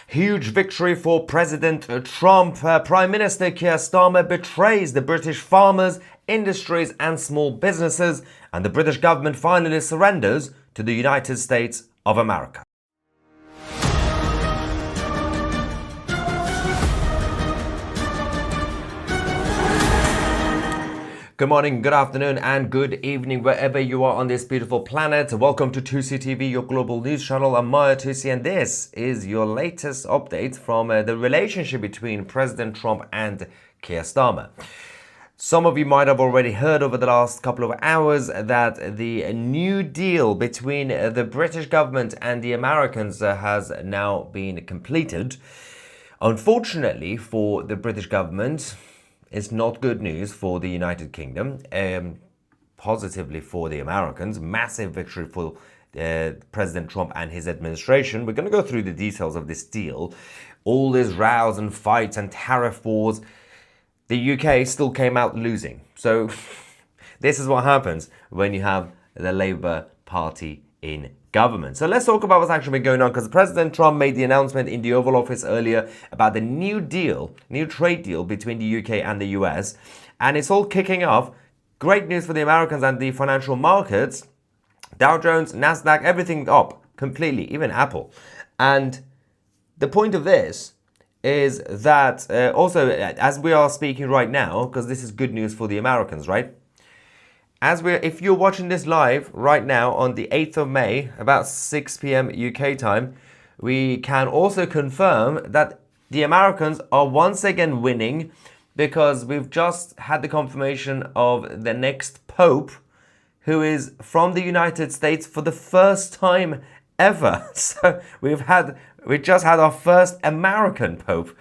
Huge victory for President Trump. Prime Minister Keir Starmer betrays the British farmers, industries and small businesses, and the British government finally surrenders to the United States of America. Good morning, good afternoon, and good evening, wherever you are on this beautiful planet. Welcome to 2C TV, your global news channel. I'm Maya 2C, and this is your latest update from the relationship between President Trump and Keir Starmer. Some of you might have already heard over the last couple of hours that the new deal between the British government and the Americans has now been completed. Unfortunately for the British government, it's not good news for the United Kingdom. Positively for the Americans, massive victory for President Trump and his administration. We're going to go through the details of this deal. All these rows and fights and tariff wars, the UK still came out losing. So this is what happens when you have the Labour Party in government. So let's talk about what's actually been going on, because President Trump made the announcement in the Oval Office earlier about the new trade deal between the UK and the US, and it's all kicking off. Great news for the Americans and the financial markets. Dow Jones, Nasdaq, everything up completely, even Apple. And the point of this is that also, as we are speaking right now, because this is good news for the Americans, right? If you're watching this live right now on the 8th of May, about 6 p.m. UK time, we can also confirm that the Americans are once again winning, because we've just had the confirmation of the next Pope, who is from the United States for the first time ever. So we just had our first American Pope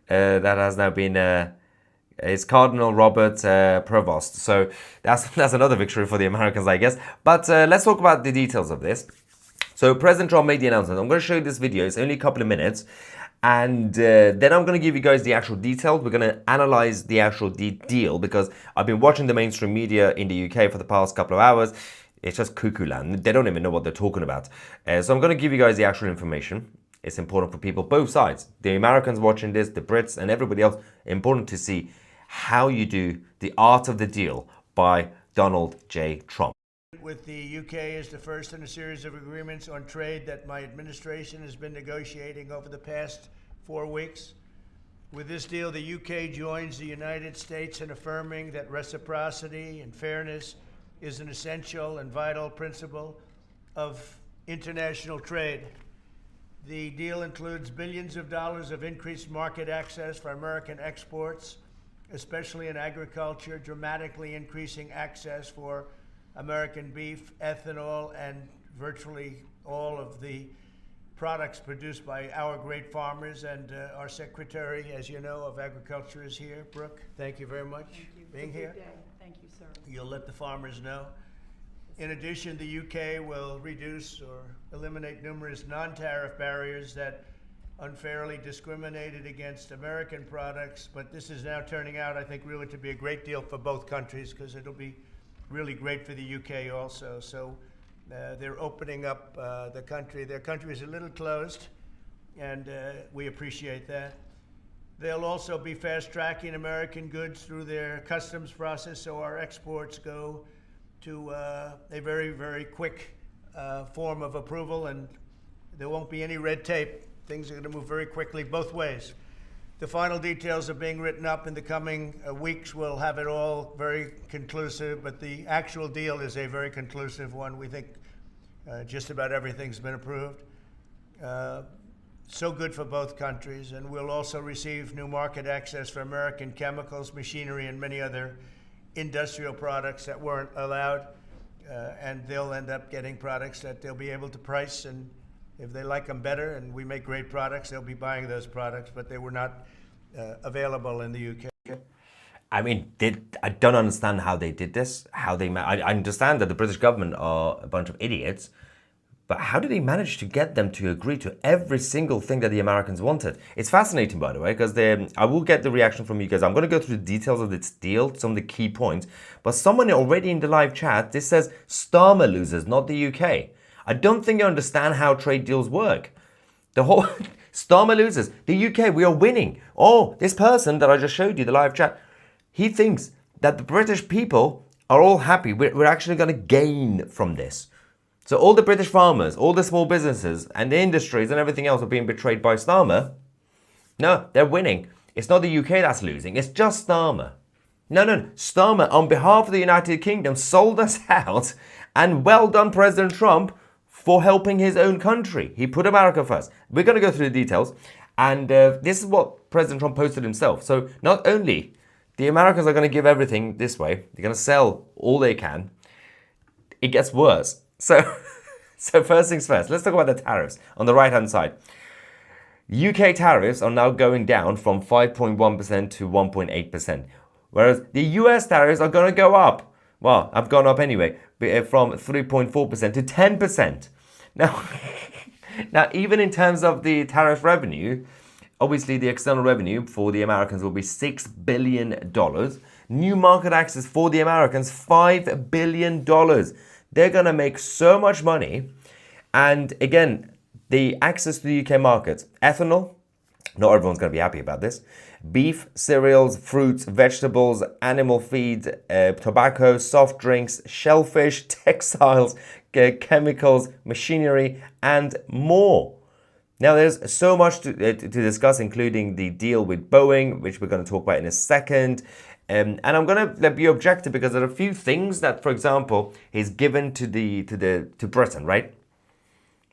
that has now been it's Cardinal Robert Provost. So that's another victory for the Americans, I guess. But let's talk about the details of this. So President Trump made the announcement. I'm going to show you this video. It's only a couple of minutes. And then I'm going to give you guys the actual details. We're going to analyze the actual deal, because I've been watching the mainstream media in the UK for the past couple of hours. It's just cuckoo land. They don't even know what they're talking about. So I'm going to give you guys the actual information. It's important for people, both sides. The Americans watching this, the Brits and everybody else. Important to see how you do the art of the deal by Donald J. Trump. With the UK is the first in a series of agreements on trade that my administration has been negotiating over the past 4 weeks. With this deal, the UK joins the United States in affirming that reciprocity and fairness is an essential and vital principle of international trade. The deal includes billions of dollars of increased market access for American exports, especially in agriculture, dramatically increasing access for American beef, ethanol, and virtually all of the products produced by our great farmers. And our Secretary, as you know, of Agriculture is here. Brooke, thank you very much for being here. Thank you, sir. You'll let the farmers know. In addition, the UK will reduce or eliminate numerous non-tariff barriers that unfairly discriminated against American products, but this is now turning out, I think, really to be a great deal for both countries, because it'll be really great for the UK also. So they're opening up the country. Their country is a little closed, and we appreciate that. They'll also be fast-tracking American goods through their customs process, so our exports go to a very, very quick form of approval, and there won't be any red tape. Things are going to move very quickly both ways. The final details are being written up in the coming weeks. We'll have it all very conclusive, but the actual deal is a very conclusive one. We think just about everything's been approved. So good for both countries, and we'll also receive new market access for American chemicals, machinery, and many other industrial products that weren't allowed, and they'll end up getting products that they'll be able to price, and if they like them better and we make great products, they'll be buying those products, but they were not available in the UK. I mean, I don't understand how they did this. I understand that the British government are a bunch of idiots, but how did they manage to get them to agree to every single thing that the Americans wanted? It's fascinating, by the way, because I will get the reaction from you guys. I'm going to go through the details of this deal, some of the key points, but someone already in the live chat, this says Starmer Losers, not the UK. I don't think you understand how trade deals work. The whole Starmer Losers. The UK, we are winning. Oh, this person that I just showed you, the live chat, he thinks that the British people are all happy. We're actually going to gain from this. So all the British farmers, all the small businesses and the industries and everything else are being betrayed by Starmer. No, they're winning. It's not the UK that's losing. It's just Starmer. No. Starmer, on behalf of the United Kingdom, sold us out. And well done, President Trump, for helping his own country. He put America first. We're going to go through the details. And this is what President Trump posted himself. So not only the Americans are going to give everything this way, they're going to sell all they can, it gets worse. So first things first, let's talk about the tariffs on the right-hand side. UK tariffs are now going down from 5.1% to 1.8%, whereas the US tariffs are going to go up. Well, I've gone up anyway, from 3.4% to 10%. Now, even in terms of the tariff revenue, obviously the external revenue for the Americans will be $6 billion. New market access for the Americans, $5 billion. They're going to make so much money. And again, the access to the UK market, ethanol, not everyone's going to be happy about this. Beef, cereals, fruits, vegetables, animal feed, tobacco, soft drinks, shellfish, textiles, chemicals, machinery, and more. Now, there's so much to discuss, including the deal with Boeing, which we're going to talk about in a second. And I'm going to be objective because there are a few things that, for example, is given to Britain, right?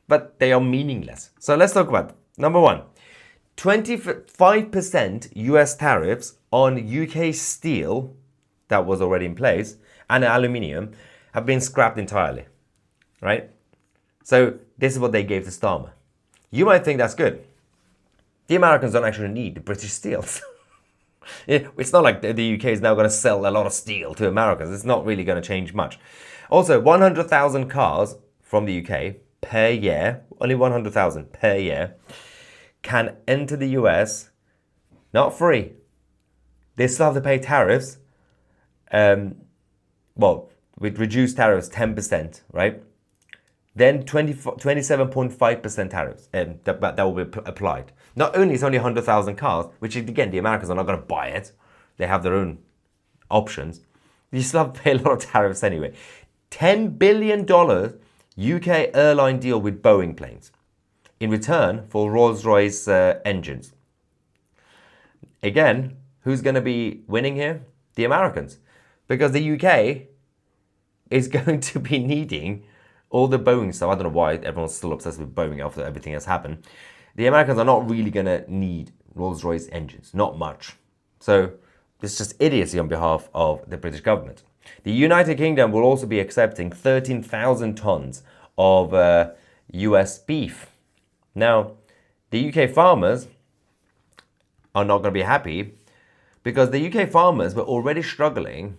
But they are meaningless. So let's talk about number one. 25% US tariffs on UK steel that was already in place and aluminium have been scrapped entirely, right? So this is what they gave to Starmer. You might think that's good. The Americans don't actually need the British steel. It's not like the UK is now going to sell a lot of steel to Americans. It's not really going to change much. Also, 100,000 cars from the UK per year, only 100,000 per year, can enter the US, not free. They still have to pay tariffs. Well, with reduced tariffs, 10%, right? Then 27.5% tariffs that will be applied. Not only is only 100,000 cars, which again, the Americans are not going to buy it. They have their own options. You still have to pay a lot of tariffs anyway. $10 billion UK airline deal with Boeing planes in return for Rolls-Royce engines. Again, who's going to be winning here? The Americans. Because the UK is going to be needing all the Boeing stuff. I don't know why everyone's still obsessed with Boeing after everything has happened. The Americans are not really going to need Rolls-Royce engines. Not much. So it's just idiocy on behalf of the British government. The United Kingdom will also be accepting 13,000 tons of US beef. Now, the UK farmers are not going to be happy because the UK farmers were already struggling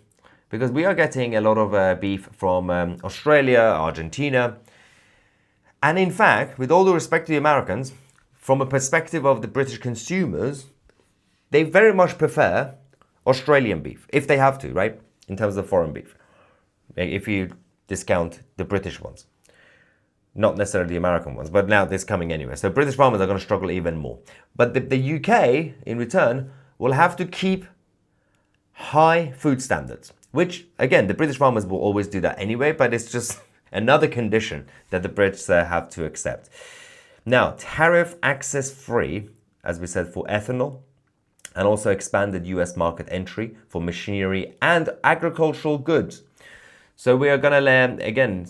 because we are getting a lot of beef from Australia, Argentina. And in fact, with all due respect to the Americans, from a perspective of the British consumers, they very much prefer Australian beef, if they have to, right? In terms of foreign beef, if you discount the British ones. Not necessarily the American ones, but now this coming anyway. So British farmers are going to struggle even more. But the UK, in return, will have to keep high food standards, which, again, the British farmers will always do that anyway, but it's just another condition that the Brits have to accept. Now, tariff access free, as we said, for ethanol, and also expanded US market entry for machinery and agricultural goods. So we are going to, again,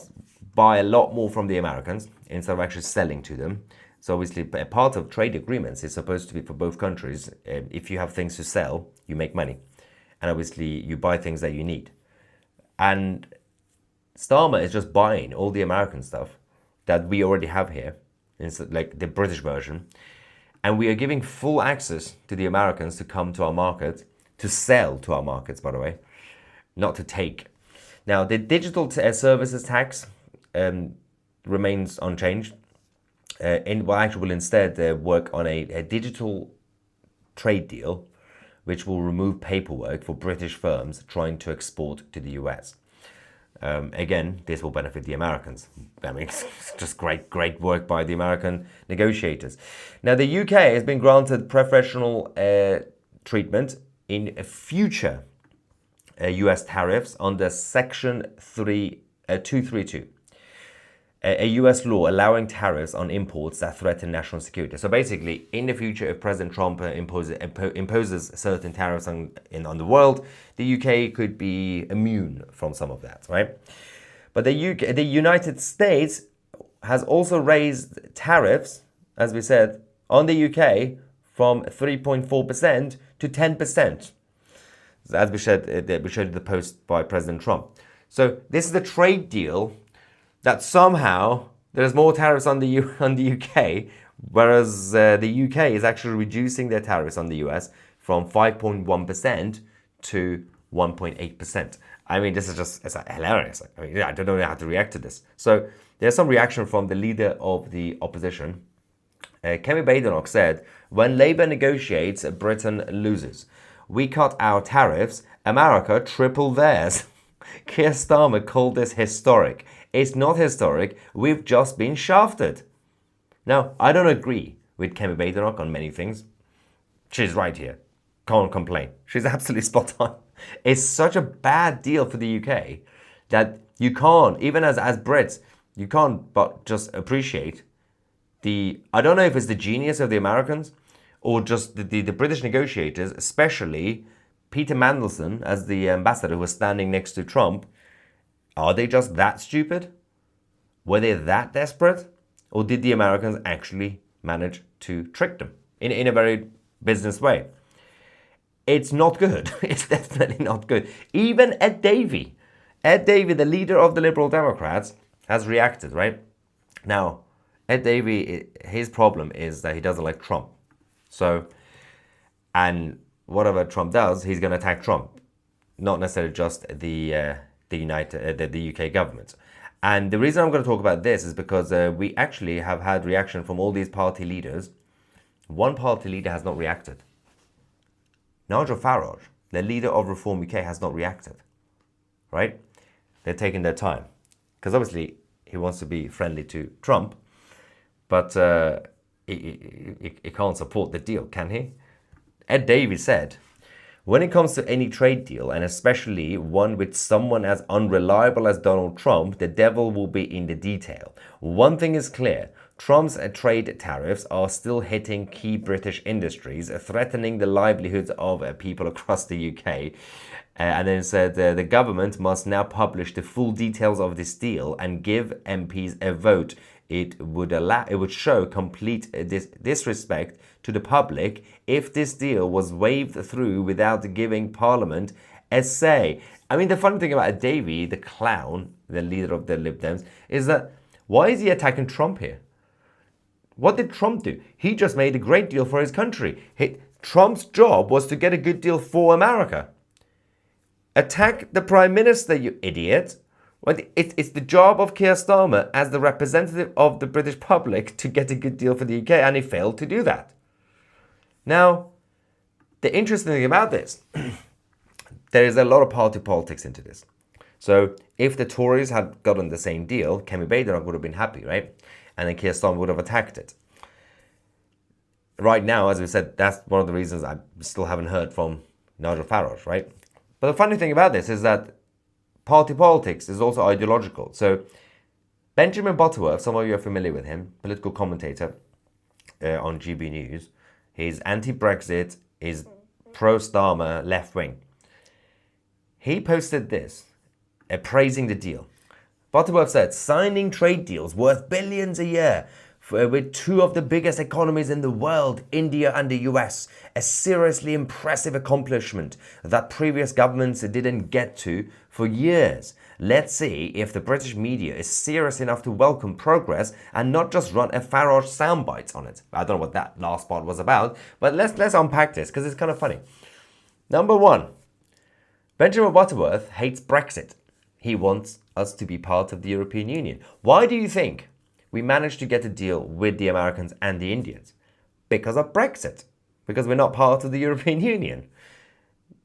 buy a lot more from the Americans instead of actually selling to them. So obviously, a part of trade agreements is supposed to be for both countries. If you have things to sell, you make money. And obviously, you buy things that you need. And Starmer is just buying all the American stuff that we already have here, like the British version. And we are giving full access to the Americans to come to our market, to sell to our markets, by the way, not to take. Now, the digital services tax remains unchanged. Actually will instead work on a digital trade deal, which will remove paperwork for British firms trying to export to the US. Again, this will benefit the Americans. I mean, it's just great work by the American negotiators. Now, the UK has been granted preferential treatment in future US tariffs under Section 232, a US law allowing tariffs on imports that threaten national security. So basically, in the future, if President Trump imposes certain tariffs on the world, the UK could be immune from some of that, right? But the United States has also raised tariffs, as we said, on the UK from 3.4% to 10%. As we showed the post by President Trump. So this is a trade deal that somehow there's more tariffs on the UK, whereas the UK is actually reducing their tariffs on the US from 5.1% to 1.8%. I mean, this is just hilarious. I mean, I don't know how to react to this. So there's some reaction from the leader of the opposition. Kemi Badenoch said, when Labour negotiates, Britain loses. We cut our tariffs, America tripled theirs. Keir Starmer called this historic. It's not historic, we've just been shafted. Now, I don't agree with Kemi Badenoch on many things. She's right here. Can't complain. She's absolutely spot on. It's such a bad deal for the UK that you can't, even as Brits, you can't but just appreciate I don't know if it's the genius of the Americans or just the British negotiators, especially Peter Mandelson as the ambassador who was standing next to Trump. Are they just that stupid? Were they that desperate? Or did the Americans actually manage to trick them in a very business way? It's not good. It's definitely not good. Even Ed Davey, the leader of the Liberal Democrats, has reacted, right? Now, Ed Davey, his problem is that he doesn't like Trump. So, and whatever Trump does, he's going to attack Trump, not necessarily just the UK government. And the reason I'm going to talk about this is because we actually have had reaction from all these party leaders. One party leader has not reacted. Nigel Farage, the leader of Reform UK, has not reacted. Right? They're taking their time. Because obviously he wants to be friendly to Trump, but he can't support the deal, can he? Ed Davey said, when it comes to any trade deal, and especially one with someone as unreliable as Donald Trump, the devil will be in the detail. One thing is clear, Trump's trade tariffs are still hitting key British industries, threatening the livelihoods of people across the UK. And then said the government must now publish the full details of this deal and give MPs a vote. It would show complete disrespect to the public if this deal was waved through without giving Parliament a say. I mean, the funny thing about Davey, the clown, the leader of the Lib Dems, is that why is he attacking Trump here? What did Trump do? He just made a great deal for his country. Trump's job was to get a good deal for America. Attack the Prime Minister, you idiot. It's the job of Keir Starmer as the representative of the British public to get a good deal for the UK, and he failed to do that. Now, the interesting thing about this, there is a lot of party politics into this. So if the Tories had gotten the same deal, Kemi Badenoch would have been happy, right? And then Keir Starmer would have attacked it. Right now, as we said, that's one of the reasons I still haven't heard from Nigel Farage, right? But the funny thing about this is that party politics is also ideological. So Benjamin Butterworth, some of you are familiar with him, political commentator on GB News. He's anti-Brexit, he's pro-Starmer, left-wing. He posted this, praising the deal. Butterworth said, signing trade deals worth billions a year with two of the biggest economies in the world, India and the US, a seriously impressive accomplishment that previous governments didn't get to for years. Let's see if the British media is serious enough to welcome progress and not just run a Farage soundbite on it. I don't know what that last part was about, but let's unpack this because it's kind of funny. Number one, Benjamin Butterworth hates Brexit. He wants us to be part of the European Union. Why do you think we managed to get a deal with the Americans and the Indians? Because of Brexit. Because we're not part of the European Union.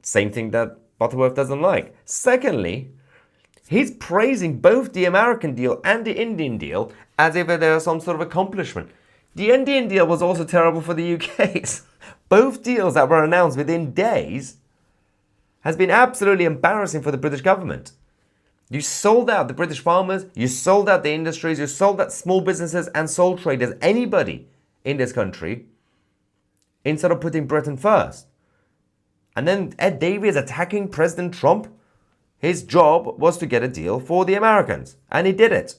Same thing that Butterworth doesn't like. Secondly, He's praising both the American deal and the Indian deal as if they're some sort of accomplishment. The Indian deal was also terrible for the UK's. Both deals that were announced within days has been absolutely embarrassing for the British government. You sold out the British farmers, you sold out the industries, you sold out small businesses and sole traders, anybody in this country, instead of putting Britain first. And then Ed Davey is attacking President Trump. His job was to get a deal for the Americans, and he did it.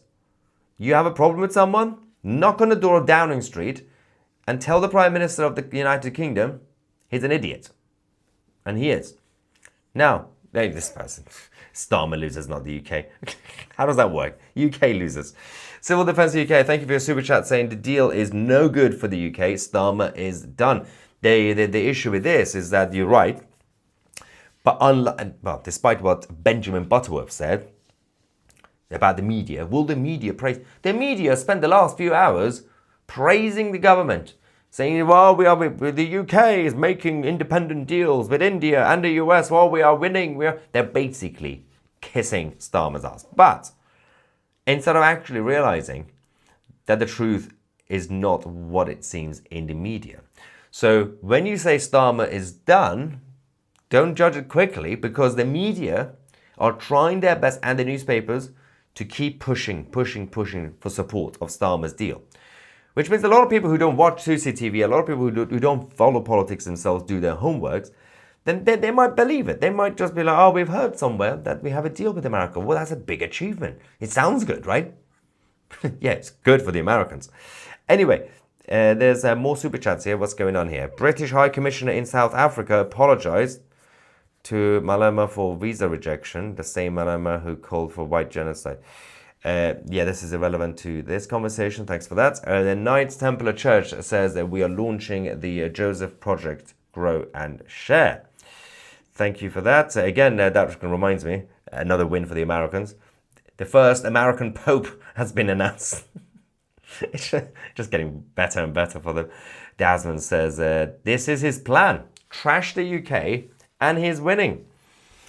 You have a problem with someone? Knock on the door of Downing Street and tell the Prime Minister of the United Kingdom he's an idiot. And he is. Now, this person, Starmer Losers, not the UK. How does that work? UK losers. Civil Defence UK, thank you for your super chat saying the deal is no good for the UK. Starmer is done. The issue with this is that you're right. But despite what Benjamin Butterworth said about the media, will the media praise? The media spent the last few hours praising the government, saying, well, the UK is making independent deals with India and the US. Well, we are winning. They're basically kissing Starmer's ass. But instead of actually realizing that the truth is not what it seems in the media. So when you say Starmer is done, don't judge it quickly, because the media are trying their best, and the newspapers, to keep pushing for support of Starmer's deal. Which means a lot of people who don't watch 2CTV, a lot of people who don't follow politics themselves, do their homeworks, then they might believe it. They might just be like, oh, we've heard somewhere that we have a deal with America. Well, that's a big achievement. It sounds good, right? Yeah, it's good for the Americans. Anyway, there's more super chats here. What's going on here? British High Commissioner in South Africa apologized to Malema for visa rejection, the same Malema who called for white genocide. Yeah, this is irrelevant to this conversation. Thanks for that. The Knights Templar Church says that we are launching the Joseph Project, Grow and Share. Thank you for that. Again, that reminds me, another win for the Americans. The first American Pope has been announced. It's just getting better and better for them. Desmond says, this is his plan. Trash the UK and he's winning.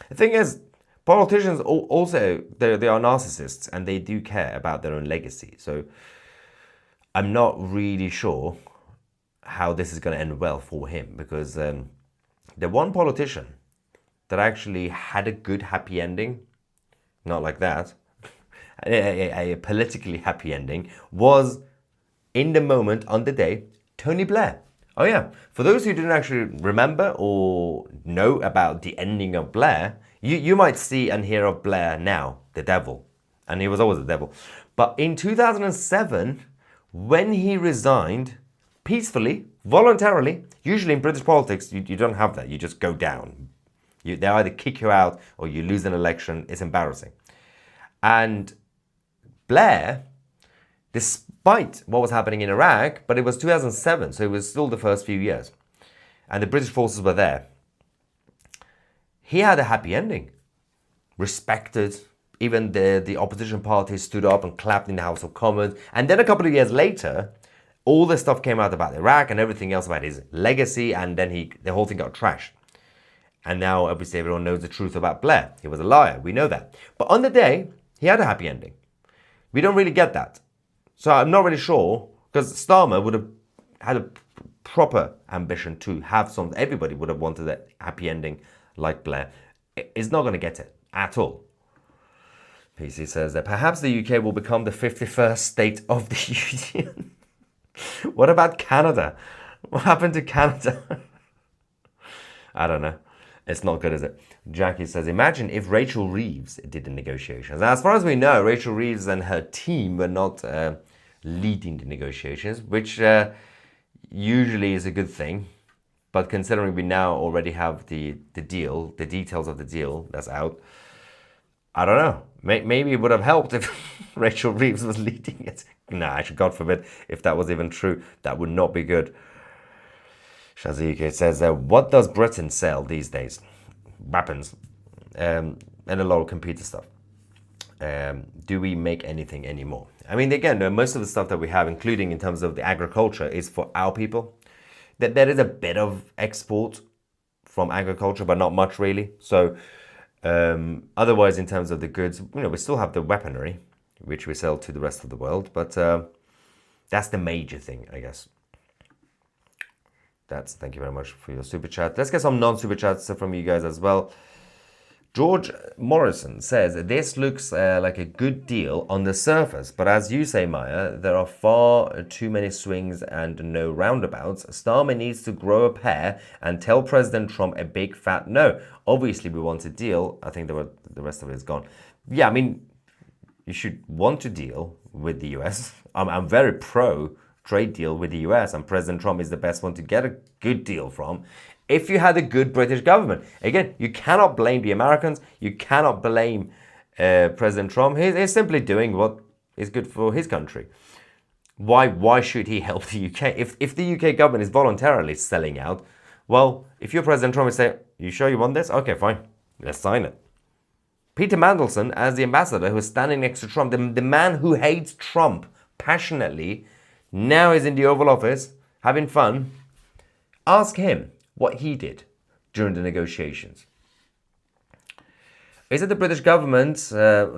The thing is, politicians also, they are narcissists and they do care about their own legacy. So I'm not really sure how this is going to end well for him, because the one politician that actually had a good happy ending, not like that, a politically happy ending, was in the moment, on the day, Tony Blair. Oh yeah, for those who didn't actually remember or know about the ending of Blair, you might see and hear of Blair now, the devil. And he was always the devil. But in 2007, when he resigned, peacefully, voluntarily, usually in British politics, you don't have that. You just go down. They either kick you out or you lose an election. It's embarrassing. And Blair, despite what was happening in Iraq, but it was 2007, so it was still the first few years, and the British forces were there, he had a happy ending. Respected. Even the opposition parties stood up and clapped in the House of Commons. And then a couple of years later, all the stuff came out about Iraq and everything else about his legacy, and then the whole thing got trashed. And now, obviously, everyone knows the truth about Blair. He was a liar. We know that. But on the day, he had a happy ending. We don't really get that. So I'm not really sure, because Starmer would have had a proper ambition to have some, everybody would have wanted a happy ending like Blair. Is not going to get it at all. PC says that perhaps the UK will become the 51st state of the Union. What about Canada? What happened to Canada? I don't know. It's not good, is it? Jackie says, imagine if Rachel Reeves did the negotiations. Now, as far as we know, Rachel Reeves and her team were not leading the negotiations, which usually is a good thing. But considering we now already have the deal, the details of the deal that's out, I don't know. Maybe it would have helped if Rachel Reeves was leading it. Nah, actually, God forbid, if that was even true, that would not be good. Shazike says, what does Britain sell these days? Weapons. And a lot of computer stuff. Do we make anything anymore? I mean, again, most of the stuff that we have, including in terms of the agriculture, is for our people. There is a bit of export from agriculture, but not much really. So Otherwise, in terms of the goods, we still have the weaponry, which we sell to the rest of the world. But that's the major thing, I guess. Thank you very much for your super chat. Let's get some non-super chats from you guys as well. George Morrison says, this looks like a good deal on the surface, but as you say, Maya, there are far too many swings and no roundabouts. Starmer needs to grow a pair and tell President Trump a big fat no. Obviously, we want a deal. I think the rest of it is gone. Yeah, I mean, you should want to deal with the US. I'm very pro trade deal with the US, and President Trump is the best one to get a good deal from. If you had a good British government, again, you cannot blame the Americans. You cannot blame President Trump. He's simply doing what is good for his country. Why should he help the UK? If the UK government is voluntarily selling out, well, if you're President Trump and say, you sure you want this? Okay, fine, let's sign it. Peter Mandelson, as the ambassador who is standing next to Trump, the man who hates Trump passionately, now is in the Oval Office having fun. Ask him what he did during the negotiations. Is it the British government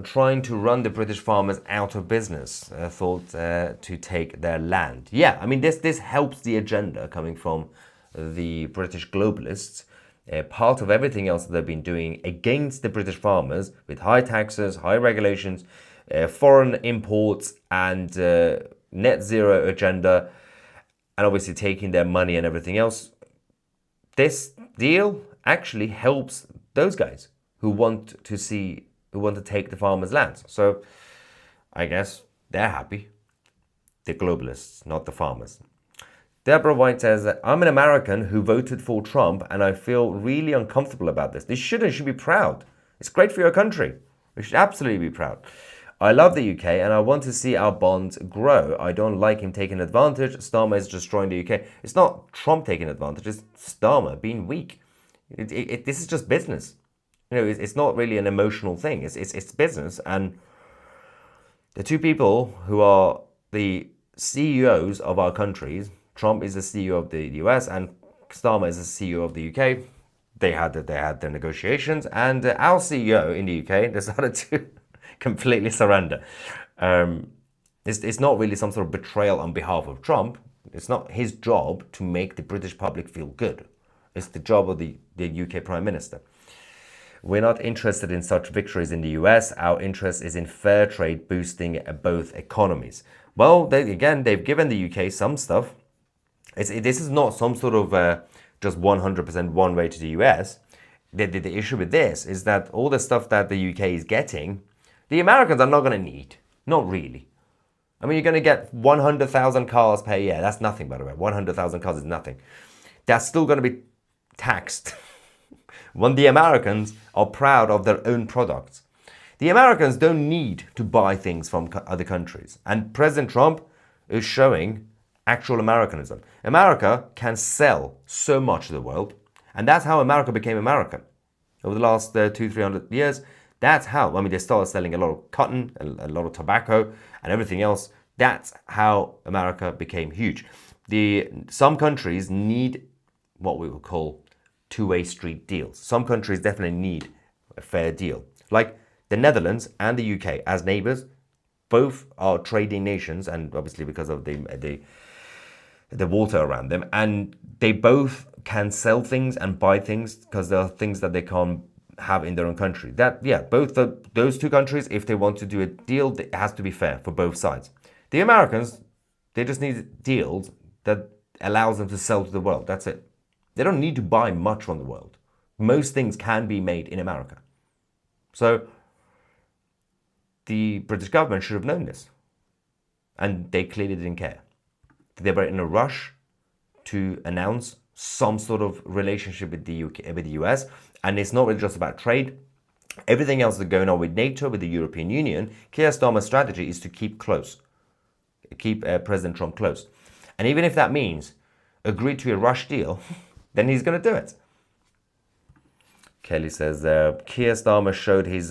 trying to run the British farmers out of business, thought to take their land? Yeah, I mean, this helps the agenda coming from the British Globalists. Part of everything else that they've been doing against the British farmers with high taxes, high regulations, foreign imports and net zero agenda, and obviously taking their money and everything else. This deal actually helps those guys who want to take the farmers' lands. So I guess they're happy. The globalists, not the farmers. Deborah White says, I'm an American who voted for Trump and I feel really uncomfortable about this. They should be proud. It's great for your country. We should absolutely be proud. I love the UK and I want to see our bonds grow. I don't like him taking advantage. Starmer is destroying the UK. It's not Trump taking advantage. It's Starmer being weak. This is just business. It's not really an emotional thing. It's business. And the two people who are the CEOs of our countries, Trump is the CEO of the US and Starmer is the CEO of the UK. They had their negotiations, and our CEO in the UK decided to completely surrender. It's not really some sort of betrayal on behalf of Trump. It's not his job to make the British public feel good. It's the job of the UK Prime Minister. We're not interested in such victories in the US. Our interest is in fair trade boosting both economies. Well, they've given the UK some stuff. This is not some sort of just 100% one way to the US. The issue with this is that all the stuff that the UK is getting, the Americans are not going to need. Not really. I mean, you're going to get 100,000 cars per year. That's nothing, by the way. 100,000 cars is nothing. That's still going to be taxed. When the Americans are proud of their own products. The Americans don't need to buy things from other countries. And President Trump is showing actual Americanism. America can sell so much to the world. And that's how America became American. Over the last 200-300 years, that's how. I mean, they started selling a lot of cotton, a lot of tobacco, and everything else. That's how America became huge. Some countries need what we would call two-way street deals. Some countries definitely need a fair deal. Like the Netherlands and the UK as neighbors, both are trading nations, and obviously because of the water around them, and they both can sell things and buy things because there are things that they can't have in their own country. Those two countries, if they want to do a deal, it has to be fair for both sides. The Americans, they just need deals that allows them to sell to the world. That's it. They don't need to buy much from the world. Most things can be made in America. So the British government should have known this. And they clearly didn't care. They were in a rush to announce some sort of relationship with the UK, with the US. And it's not really just about trade. Everything else that's going on with NATO, with the European Union, Keir Starmer's strategy is to keep close. Keep President Trump close. And even if that means agree to a rush deal, then he's going to do it. Kelly says, Keir Starmer showed his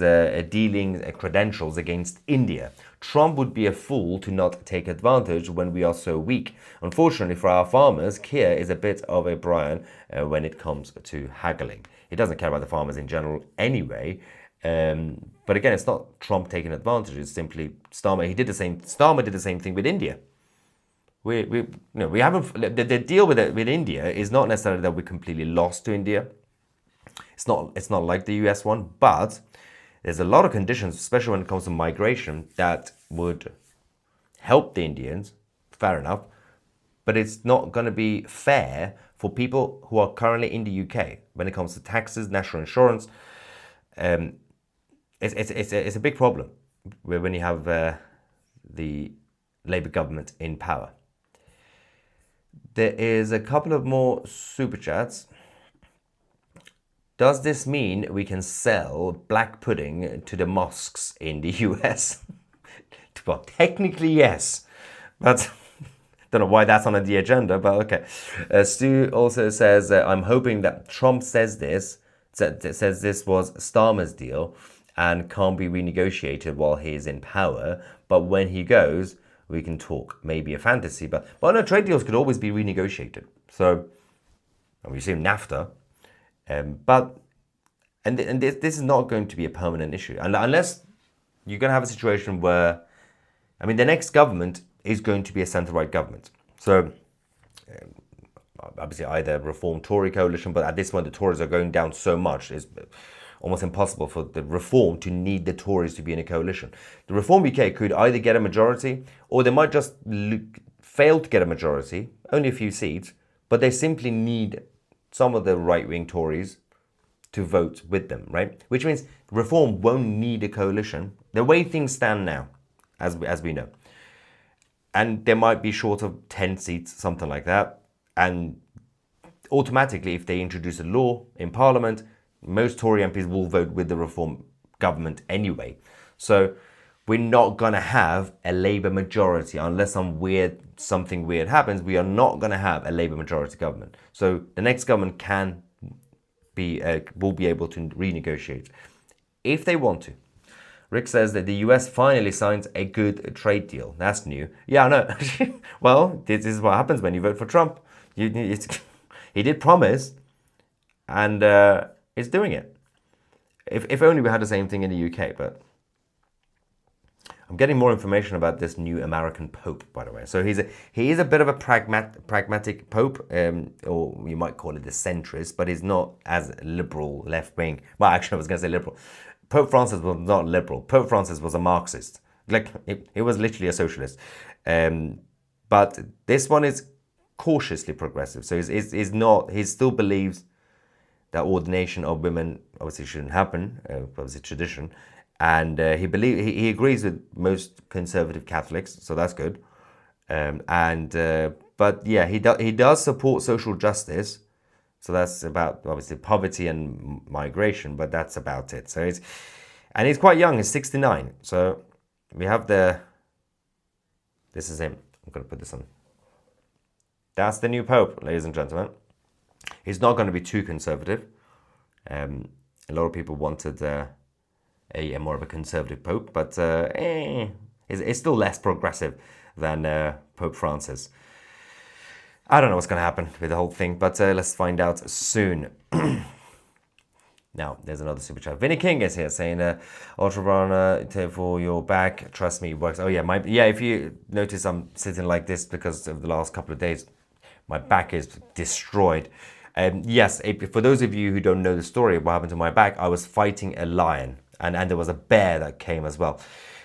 dealing credentials against India. Trump would be a fool to not take advantage when we are so weak. Unfortunately for our farmers, Keir is a bit of a Brian when it comes to haggling. He doesn't care about the farmers in general anyway. But again, it's not Trump taking advantage. It's simply Starmer. Starmer did the same thing with India. We haven't. The deal with India is not necessarily that we completely lost to India. It's not like the US one, but there's a lot of conditions, especially when it comes to migration, that would help the Indians. Fair enough, but it's not going to be fair for people who are currently in the UK when it comes to taxes, national insurance. It's a big problem when you have the Labour government in power. There is a couple of more super chats. Does this mean we can sell black pudding to the mosques in the US? Well, technically yes, but don't know why that's on the agenda, but okay. Stu also says, I'm hoping that Trump says this was Starmer's deal and can't be renegotiated while he is in power, but when he goes, we can talk. Maybe a fantasy, but no, trade deals could always be renegotiated. So, and we've seen NAFTA, but this is not going to be a permanent issue unless you're going to have a situation where, I mean, the next government is going to be a centre-right government. So, obviously, either Reform Tory coalition, but at this point, the Tories are going down so much, it's almost impossible for the Reform to need the Tories to be in a coalition. The Reform UK could either get a majority, or they might just fail to get a majority, only a few seats, but they simply need some of the right-wing Tories to vote with them, right? Which means Reform won't need a coalition, the way things stand now, as we know. And they might be short of 10 seats, something like that. And automatically, if they introduce a law in Parliament, most Tory MPs will vote with the Reform government anyway. So we're not going to have a Labour majority unless something weird happens. We are not going to have a Labour majority government. So the next government will be able to renegotiate if they want to. Rick says that the US finally signs a good trade deal. That's new. Yeah, I know. Well, this is what happens when you vote for Trump. He did promise, and is doing it. If only we had the same thing in the UK, but I'm getting more information about this new American Pope, by the way. So he is a bit of a pragmatic Pope, or you might call it a centrist, but he's not as liberal, left-wing. Well, actually, I was going to say liberal. Pope Francis was not liberal. Pope Francis was a Marxist. Like, he was literally a socialist. But this one is cautiously progressive. So he still believes that ordination of women obviously shouldn't happen, obviously tradition, and he agrees with most conservative Catholics, so that's good. But yeah, he does support social justice, so that's about obviously poverty and migration, but that's about it. So he's quite young, he's 69. So we have this is him. I'm gonna put this on. That's the new Pope, ladies and gentlemen. He's not going to be too conservative. A lot of people wanted a more of a conservative Pope, but it's still less progressive than Pope Francis. I don't know what's going to happen with the whole thing, but let's find out soon. Now, there's another super chat. Vinny King is here saying, Ultra Runner, for your back, trust me, it works. Oh yeah, if you notice I'm sitting like this because of the last couple of days, my back is destroyed. Yes, for those of you who don't know the story of what happened to my back, I was fighting a lion, and there was a bear that came as well.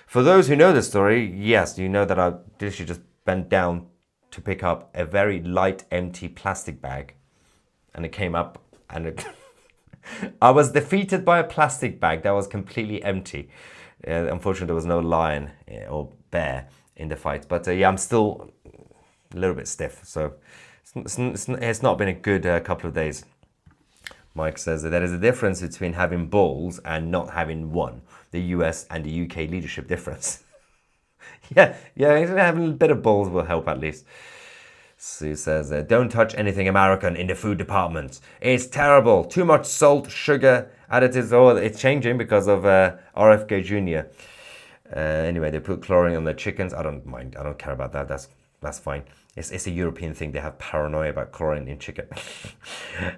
For those who know the story, yes, you know that I literally just bent down to pick up a very light, empty plastic bag, and it came up, and I was defeated by a plastic bag that was completely empty. Unfortunately, there was no lion or bear in the fight, but yeah, I'm still a little bit stiff, so it's not been a good couple of days. Mike says that there is a difference between having balls and not having one. The US and the UK leadership difference. yeah, having a bit of balls will help at least. Sue says, don't touch anything American in the food department. It's terrible. Too much salt, sugar, additives. Oh, it's changing because of RFK Jr. Anyway, they put chlorine on the chickens. I don't mind. I don't care about that. That's fine. It's a European thing. They have paranoia about chlorine in chicken.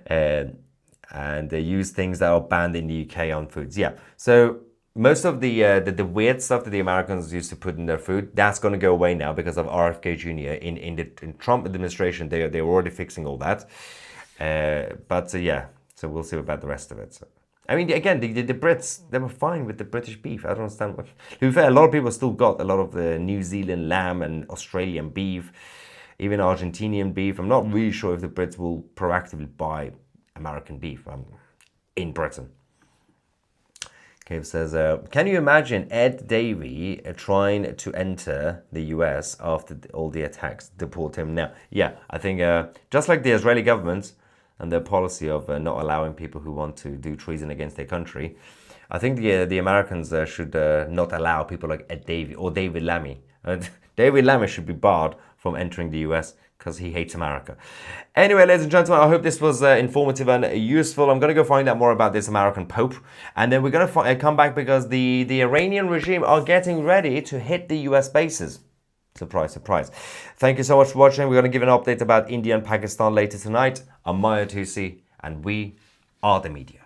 And they use things that are banned in the UK on foods. Yeah. So most of the weird stuff that the Americans used to put in their food, that's going to go away now because of RFK Jr. In the Trump administration, they're already fixing all that. Yeah, so we'll see about the rest of it. So, I mean, again, the Brits, they were fine with the British beef. I don't understand what. To be fair, a lot of people still got a lot of the New Zealand lamb and Australian beef, even Argentinian beef. I'm not really sure if the Brits will proactively buy American beef in Britain. Cave says, can you imagine Ed Davey trying to enter the US after all the attacks, deport him now? Yeah, I think just like the Israeli government and their policy of not allowing people who want to do treason against their country, I think the Americans should not allow people like Ed Davey or David Lammy. David Lammy should be barred from entering the US because he hates America. Anyway, ladies and gentlemen, I hope this was informative and useful. I'm going to go find out more about this American Pope. And then we're going to come back because the Iranian regime are getting ready to hit the US bases. Surprise, surprise. Thank you so much for watching. We're going to give an update about India and Pakistan later tonight. I'm Maya Tusi, and we are the media.